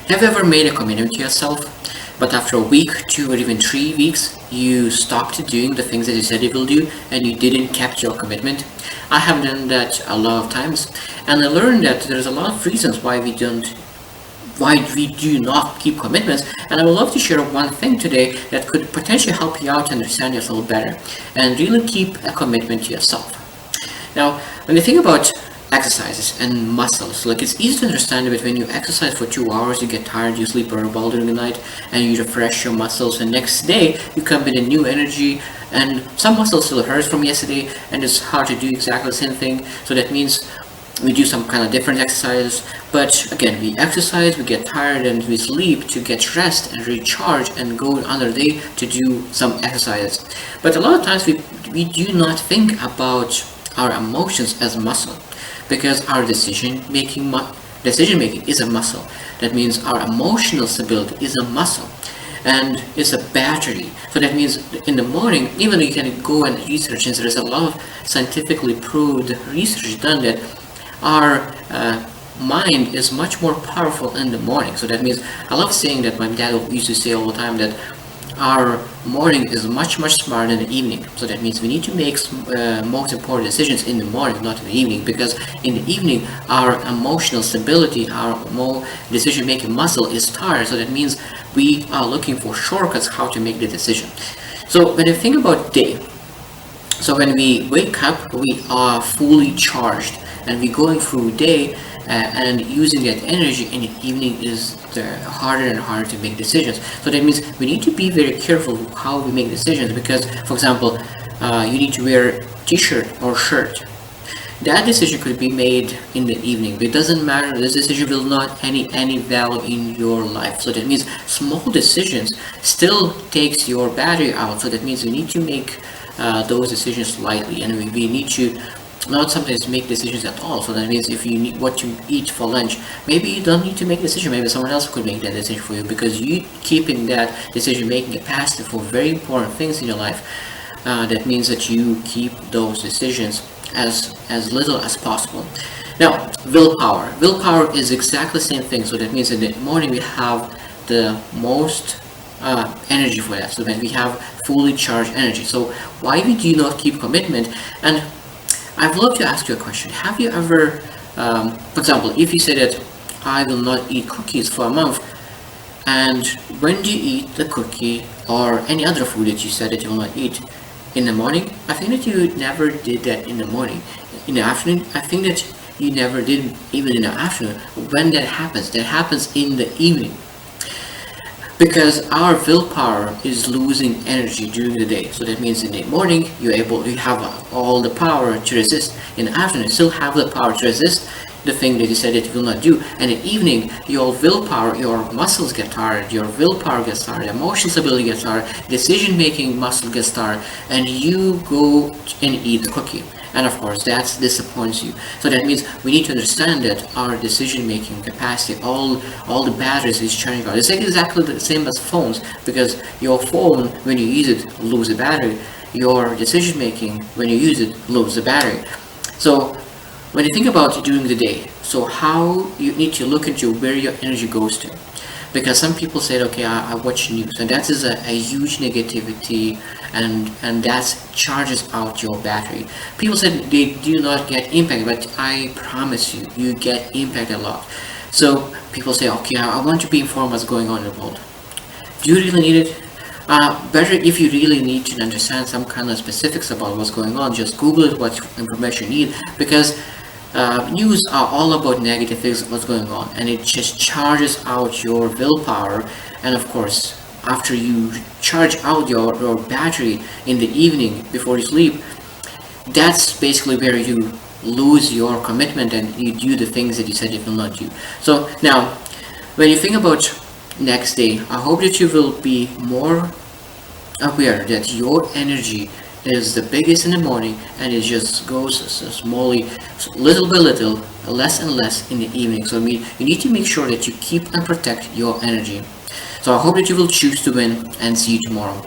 Have you ever made a commitment to yourself, but after a week, 2 or even 3 weeks, you stopped doing the things that you said you will do and you didn't keep your commitment? I have done that a lot of times, and I learned that there's a lot of reasons why we do not keep commitments, and I would love to share one thing today that could potentially help you out to understand yourself better and really keep a commitment to yourself. Now, when you think about exercises and muscles, like, it's easy to understand that when you exercise for 2 hours, you get tired, you sleep very well during the night, and you refresh your muscles, and next day you come with a new energy, and some muscles still hurt from yesterday, and it's hard to do exactly the same thing. So that means we do some kind of different exercises, but again, we exercise, we get tired, and we sleep to get rest and recharge and go another day to do some exercises. But a lot of times we do not think about our emotions as muscle, because our decision making is a muscle. That means our emotional stability is a muscle, and it's a battery. So that means in the morning, even though you can go and research, and there's a lot of scientifically proved research done that our mind is much more powerful in the morning. So that means, I love saying that my dad used to say all the time that our morning is much smarter than the evening. So that means we need to make most important decisions in the morning, not in the evening, because in the evening our emotional stability, our more decision-making muscle is tired. So that means we are looking for shortcuts how to make the decision. So when you think about day, so when we wake up, we are fully charged, and we're going through day and using that energy. In the evening is harder and harder to make decisions. So that means we need to be very careful how we make decisions, because, for example, you need to wear t-shirt or shirt. That decision could be made in the evening, but it doesn't matter. This decision will not any value in your life. So that means small decisions still takes your battery out. So that means we need to make those decisions lightly, and we need to not sometimes make decisions at all. So that means if you need what to eat for lunch, maybe you don't need to make a decision. Maybe someone else could make that decision for you, because you keeping that decision making capacity for very important things in your life. That means that you keep those decisions as little as possible. Now, willpower is exactly the same thing. So that means in the morning we have the most energy for that. So that we have fully charged energy. So why we do not keep commitment? And I'd love to ask you a question. Have you ever, for example, if you say that I will not eat cookies for a month, and when do you eat the cookie or any other food that you said that you will not eat? In the morning? I think that you never did that in the morning. In the afternoon? I think that you never did even in the afternoon. When that happens in the evening. Because our willpower is losing energy during the day. So that means in the morning you have all the power to resist. In the afternoon you still have the power to resist the thing that you said that you will not do. And in the evening your willpower, your muscles get tired, your willpower gets tired, emotional stability gets tired, decision making muscle gets tired, and you go and eat the cookie. And of course that disappoints you. So that means we need to understand that our decision making capacity, all the batteries is charging out. It's exactly the same as phones, because your phone, when you use it, lose the battery. Your decision making, when you use it, lose the battery. So when you think about it during the day, so how you need to look into where your energy goes to. Because some people said, okay, I watch news, and that is a huge negativity, and that charges out your battery. People said they do not get impacted, but I promise you, you get impacted a lot. So people say, okay, I want to be informed what's going on in the world. Do you really need it? Better if you really need to understand some kind of specifics about what's going on, just Google it, what information you need, because news are all about negative things, what's going on, and it just charges out your willpower. And of course, after you charge out your battery in the evening before you sleep, that's basically where you lose your commitment and you do the things that you said you will not do. So now, when you think about next day, I hope that you will be more aware that your energy is the biggest in the morning, and it just goes slowly, little by little, less and less in the evening. So you need to make sure that you keep and protect your energy. So I hope that you will choose to win, and see you tomorrow.